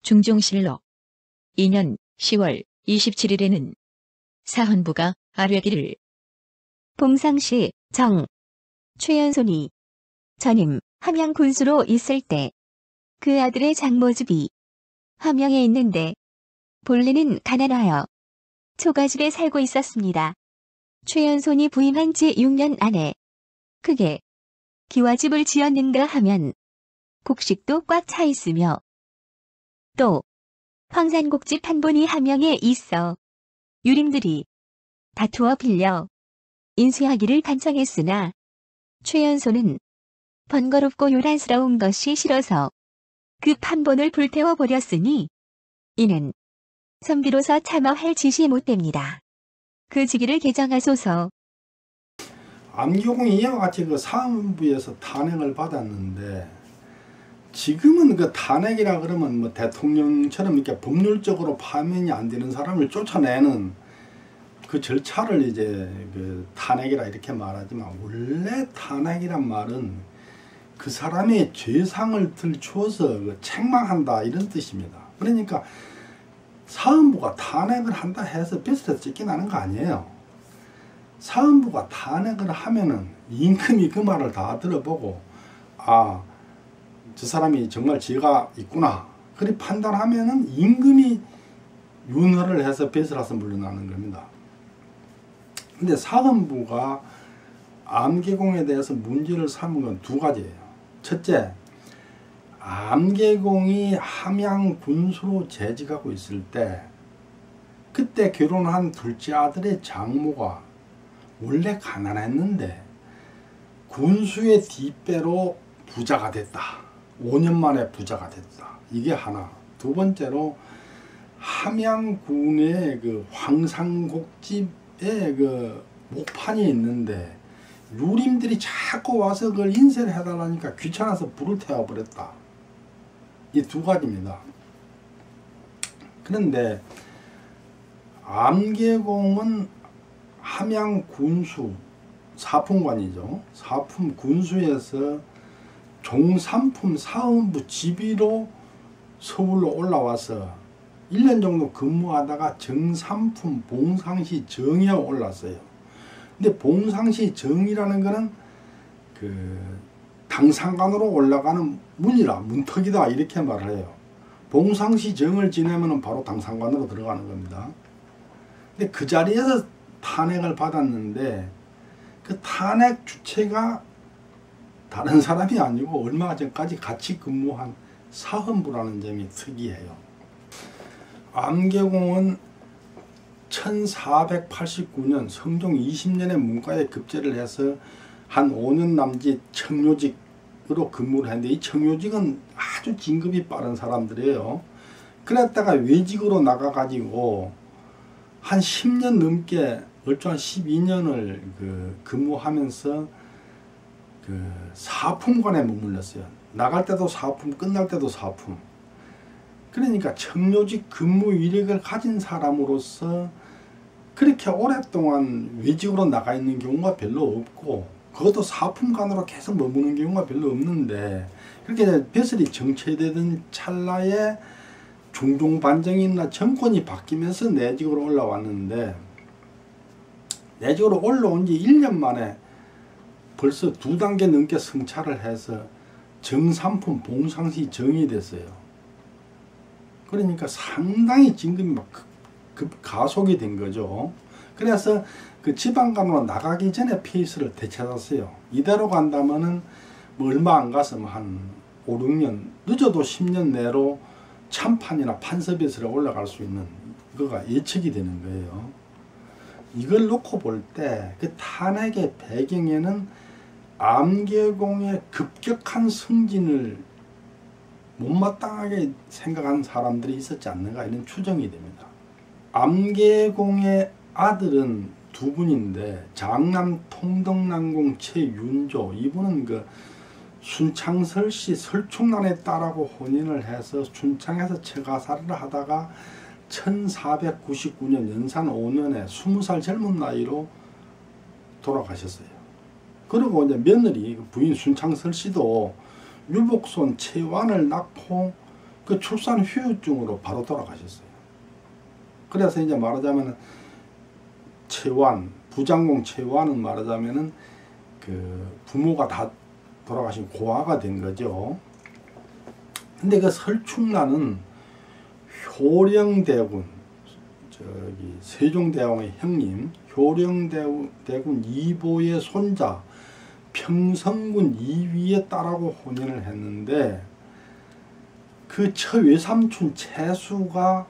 중종실록 2년 10월 27일에는 사헌부가 아뢰기를 봉상시 정 최연손이 전임 함양 군수로 있을 때 그 아들의 장모집이 함양에 있는데 본래는 가난하여 초가집에 살고 있었습니다. 최연손이 부임한 지 6년 안에 크게 기와집을 지었는가 하면 곡식도 꽉 차 있으며 또 황산곡집 한 본이 함양에 있어 유림들이 다투어 빌려 인수하기를 간청했으나 최연소는 번거롭고 요란스러운 것이 싫어서 그 판본을 불태워 버렸으니 이는 선비로서 차마 할 짓이 못됩니다. 그 직위를 개정하소서. 암교공이 이와 같이 그 사헌부에서 탄핵을 받았는데, 지금은 그 탄핵이라 그러면 뭐 대통령처럼 이렇게 법률적으로 파면이 안 되는 사람을 쫓아내는 그 절차를 이제 그 탄핵이라 이렇게 말하지만, 원래 탄핵이란 말은 그 사람의 죄상을 들추어서 그 책망한다 이런 뜻입니다. 그러니까 사헌부가 탄핵을 한다 해서 벼슬에서 쫓겨나는 거 아니에요. 사헌부가 탄핵을 하면은 임금이 그 말을 다 들어보고, 아, 저 사람이 정말 죄가 있구나, 그렇게 판단하면은 임금이 윤허를 해서 벼슬에서 물러나는 겁니다. 근데 사헌부가 암개공에 대해서 문제를 삼은 건 두 가지예요. 첫째, 암개공이 함양 군수로 재직하고 있을 때 그때 결혼한 둘째 아들의 장모가 원래 가난했는데 군수의 뒷배로 부자가 됐다. 5년 만에 부자가 됐다. 이게 하나. 두 번째로 함양군의 그 황산곡집에 그 목판이 있는데 유림들이 자꾸 와서 그걸 인쇄를 해달라니까 귀찮아서 불을 태워버렸다. 이 두 가지입니다. 그런데 암개공은 함양 군수 사품관이죠. 사품 군수에서 종삼품 사헌부 지비로 서울로 올라와서 1년 정도 근무하다가 정삼품 봉상시 정에 올랐어요. 근데 봉상시 정이라는 거는 그 당상관으로 올라가는 문이라 문턱이다 이렇게 말을 해요. 봉상시 정을 지내면 바로 당상관으로 들어가는 겁니다. 근데 그 자리에서 탄핵을 받았는데 그 탄핵 주체가 다른 사람이 아니고 얼마 전까지 같이 근무한 사헌부라는 점이 특이해요. 암개공은 1489년 성종 20년에 문과에 급제를 해서 한 5년 남짓 청료직으로 근무를 했는데, 이 청료직은 아주 진급이 빠른 사람들이에요. 그랬다가 외직으로 나가가지고 한 10년 넘게 얼추 한 12년을 근무하면서 그 사품관에 머물렀어요. 나갈 때도 사품, 끝날 때도 사품. 그러니까 청료직 근무 이력을 가진 사람으로서 그렇게 오랫동안 외직으로 나가 있는 경우가 별로 없고, 그것도 사품관으로 계속 머무는 경우가 별로 없는데, 그렇게 벼슬이 정체되던 찰나에 중종반정이나 정권이 바뀌면서 내직으로 올라왔는데, 내직으로 올라온 지 1년 만에 벌써 2단계 넘게 승차를 해서 정삼품 봉상시 정이 됐어요. 그러니까 상당히 진급이 막 가속이 된 거죠. 그래서 그 지방간으로 나가기 전에 페이스를 되찾았어요. 이대로 간다면은 뭐 얼마 안 가서 한 5, 6년, 늦어도 10년 내로 참판이나 판서비스로 올라갈 수 있는 그거가 예측이 되는 거예요. 이걸 놓고 볼 때 그 탄핵의 배경에는 암개공의 급격한 승진을 못마땅하게 생각한 사람들이 있었지 않는가, 이런 추정이 됩니다. 암개공의 아들은 두 분인데, 장남 통덕난공 최윤조, 이분은 그 순창설씨 설충난의 딸하고 혼인을 해서 순창에서 처가살이를 하다가 1499년 연산 5년에 20살 젊은 나이로 돌아가셨어요. 그리고 이제 며느리 부인 순창설씨도 유복손 최완을 낳고 그 출산 후유증으로 바로 돌아가셨어요. 그래서 이제 말하자면 최완, 부장공 최완은 말하자면은 그 부모가 다 돌아가신 고아가 된 거죠. 근데 그 설충란은 효령대군, 저기 세종대왕의 형님 효령대군 이보의 손자 평성군 이위의 딸하고 혼인을 했는데, 그 처외삼촌 채수가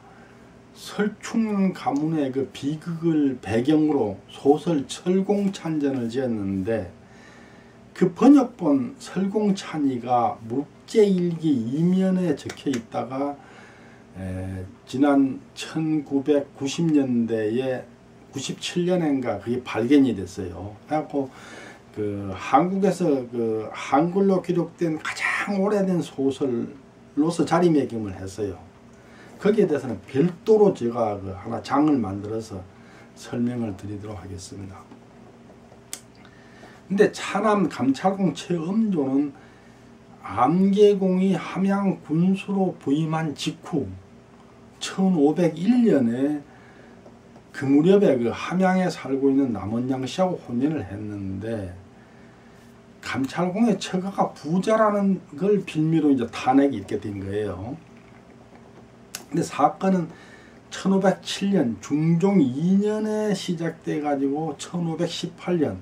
설충 가문의 그 비극을 배경으로 소설 철공찬전을 지었는데, 그 번역본 설공찬이가 묵제일기 이면에 적혀 있다가 지난 1990년대에 97년인가 그게 발견이 됐어요. 그래갖고 그 한국에서 그 한글로 기록된 가장 오래된 소설로서 자리매김을 했어요. 거기에 대해서는 별도로 제가 그 하나 장을 만들어서 설명을 드리도록 하겠습니다. 근데 차남 감찰공 최엄조는 암계공이 함양 군수로 부임한 직후 1501년에 그 무렵에 그 함양에 살고 있는 남원양 씨하고 혼인을 했는데, 감찰공의 처가가 부자라는 걸 빌미로 이제 탄핵이 있게 된 거예요. 근데 사건은 1507년 중종 2년에 시작돼 가지고 1518년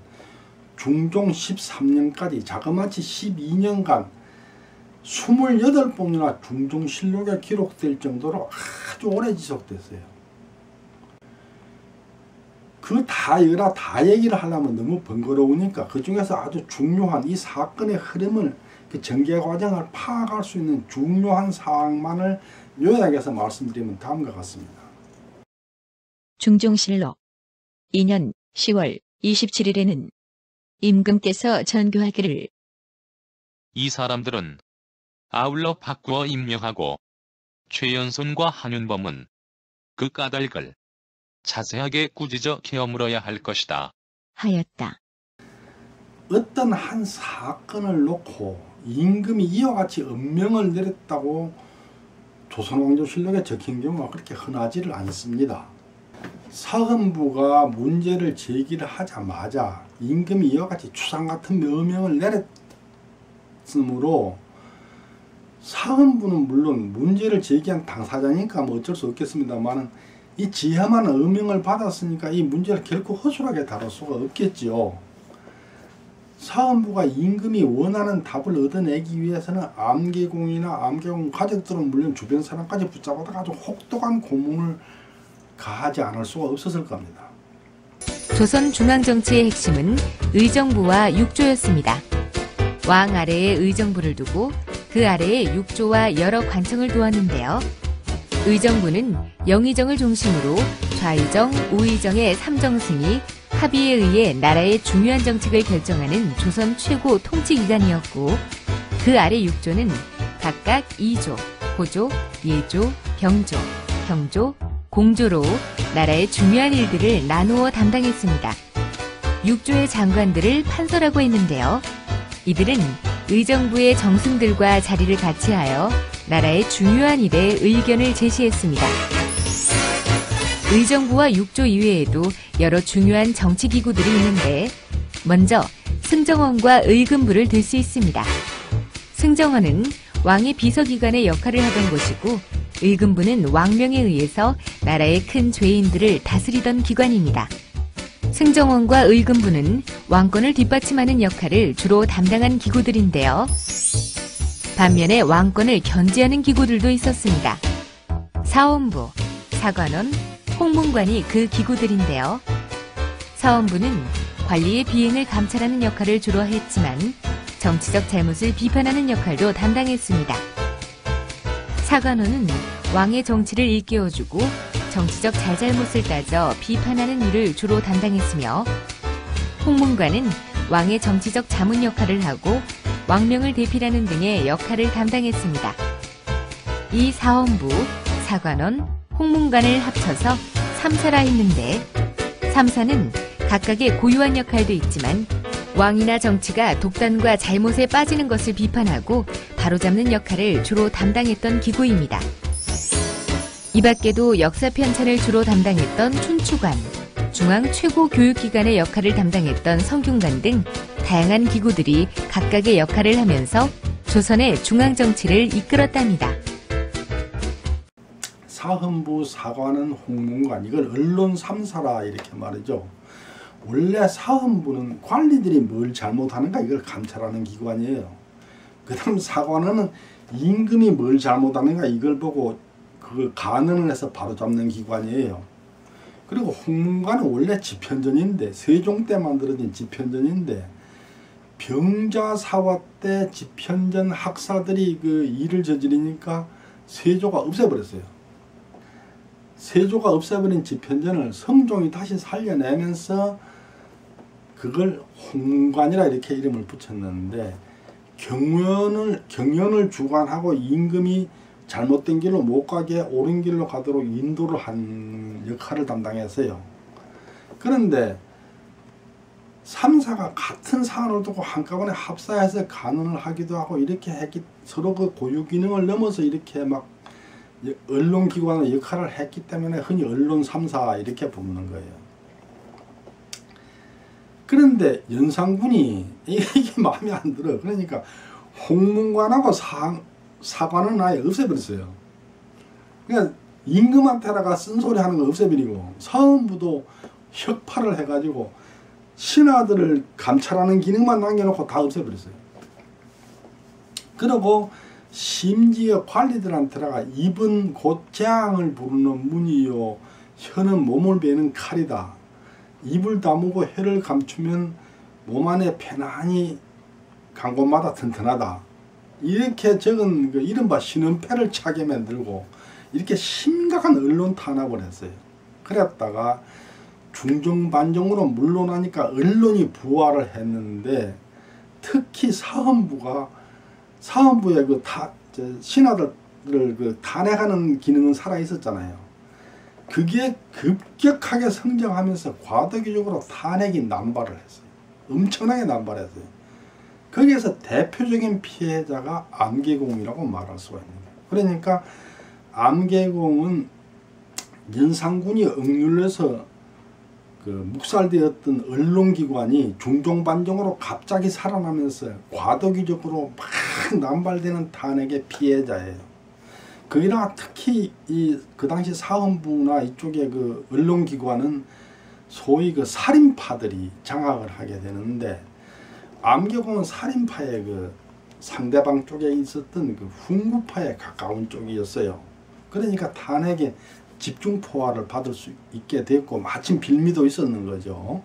중종 13년까지 자그마치 12년간 28번이나 중종실록에 기록될 정도로 아주 오래 지속됐어요. 그 다 얘기를 하려면 너무 번거로우니까 그 중에서 아주 중요한 이 사건의 흐름을, 그 전개 과정을 파악할 수 있는 중요한 사항만을 요약해서 말씀드리면 다음과 같습니다. 중종실록 2년 10월 27일에는 임금께서 전교하기를 이 사람들은 아울러 바꾸어 임명하고 최연손과 한윤범은 그 까닭을 자세하게 꾸짖어 깨어물어야 할 것이다 하였다. 어떤 한 사건을 놓고 임금이 이와 같이 엄명을 내렸다고 조선왕조실록에 적힌 경우가 그렇게 흔하지를 않습니다. 사헌부가 문제를 제기를 하자마자 임금이 이와 같이 추상 같은 명령을 내렸으므로 사헌부는 물론 문제를 제기한 당사자니까 뭐 어쩔 수 없겠습니다만, 이 지혜만 엄명을 받았으니까 이 문제를 결코 허술하게 다룰 수가 없겠지요. 사헌부가 임금이 원하는 답을 얻어내기 위해서는 암계공이나 암계공 가족들은 물론 주변 사람까지 붙잡아다가 아주 혹독한 고문을 가하지 않을 수가 없었을 겁니다. 조선 중앙정치의 핵심은 의정부와 육조였습니다. 왕 아래에 의정부를 두고 그 아래에 육조와 여러 관청을 두었는데요. 의정부는 영의정을 중심으로 좌의정, 우의정의 3정승이 합의에 의해 나라의 중요한 정책을 결정하는 조선 최고 통치기관이었고, 그 아래 육조는 각각 2조, 호조, 예조, 병조, 형조, 공조로 나라의 중요한 일들을 나누어 담당했습니다. 육조의 장관들을 판서라고 했는데요. 이들은 의정부의 정승들과 자리를 같이하여 나라의 중요한 일에 의견을 제시했습니다. 의정부와 육조 이외에도 여러 중요한 정치기구들이 있는데, 먼저 승정원과 의금부를 들 수 있습니다. 승정원은 왕의 비서기관의 역할을 하던 곳이고, 의금부는 왕명에 의해서 나라의 큰 죄인들을 다스리던 기관입니다. 승정원과 의금부는 왕권을 뒷받침하는 역할을 주로 담당한 기구들인데요. 반면에 왕권을 견제하는 기구들도 있었습니다. 사원부, 사관원, 홍문관이 그 기구들인데요. 사원부는 관리의 비행을 감찰하는 역할을 주로 했지만 정치적 잘못을 비판하는 역할도 담당했습니다. 사관원은 왕의 정치를 일깨워주고 정치적 잘잘못을 따져 비판하는 일을 주로 담당했으며, 홍문관은 왕의 정치적 자문 역할을 하고 왕명을 대필하는 등의 역할을 담당했습니다. 이 사원부, 사관원, 홍문관을 합쳐서 삼사라 했는데, 삼사는 각각의 고유한 역할도 있지만 왕이나 정치가 독단과 잘못에 빠지는 것을 비판하고 바로잡는 역할을 주로 담당했던 기구입니다. 이 밖에도 역사 편찬을 주로 담당했던 춘추관, 중앙 최고 교육기관의 역할을 담당했던 성균관 등 다양한 기구들이 각각의 역할을 하면서 조선의 중앙정치를 이끌었답니다. 사헌부, 사관은, 홍문관, 이걸 언론 3사라 이렇게 말이죠. 원래 사헌부는 관리들이 뭘 잘못하는가 이걸 감찰하는 기관이에요. 그 다음 사관은 임금이 뭘 잘못하는가 이걸 보고 그걸 간언을 해서 바로잡는 기관이에요. 그리고 홍문관은 원래 집현전인데, 세종 때 만들어진 집현전인데, 병자사화 때 집현전 학사들이 그 일을 저지르니까 세조가 없애버렸어요. 세조가 없애버린 집현전을 성종이 다시 살려내면서 그걸 홍문관이라 이렇게 이름을 붙였는데, 경연을 주관하고 임금이 잘못된 길로 못 가게 옳은 길로 가도록 인도를 한 역할을 담당했어요. 그런데 3사가 같은 사안을 두고 한꺼번에 합사해서 간언을 하기도 하고 이렇게 했기, 서로 그 고유 기능을 넘어서 이렇게 막 언론기관의 역할을 했기 때문에 흔히 언론 3사 이렇게 부르는 거예요. 그런데 연산군이 이게 마음에 안 들어. 그러니까 홍문관하고 사관은 아예 없애버렸어요. 그러니까 임금한테다가 쓴소리 하는 거 없애버리고, 사헌부도 혁파를 해가지고 신하들을 감찰하는 기능만 남겨놓고 다 없애버렸어요. 그리고 심지어 관리들한테다가 입은 곧 재앙을 부르는 문이요, 혀는 몸을 베는 칼이다. 입을 다무고 혀를 감추면 몸 안에 편안히 간 곳마다 튼튼하다. 이렇게 적은 그 이른바 신은패를 차게 만들고 이렇게 심각한 언론 탄압을 했어요. 그랬다가 중정반정으로 물러나니까 언론이 부활을 했는데, 특히 사헌부의 그 신하들을 그 탄핵하는 기능은 살아 있었잖아요. 그게 급격하게 성장하면서 과도기적으로 탄핵이 남발을 했어요. 엄청나게 남발했어요. 거기에서 대표적인 피해자가 암계공이라고 말할 수가 있는 거예요. 그러니까 암계공은 연산군이 억눌려서 그 묵살되었던 언론기관이 중종반정으로 갑자기 살아나면서 과도기적으로 막 남발되는 탄핵의 피해자예요. 거기다가 특히 그 당시 사헌부나 이쪽의 그 언론기관은 소위 그 살인파들이 장악을 하게 되는데, 암계공은 살인파의 그 상대방 쪽에 있었던 그 훈구파에 가까운 쪽이었어요. 그러니까 탄핵의 집중포화를 받을 수 있게 됐고, 마침 빌미도 있었는 거죠.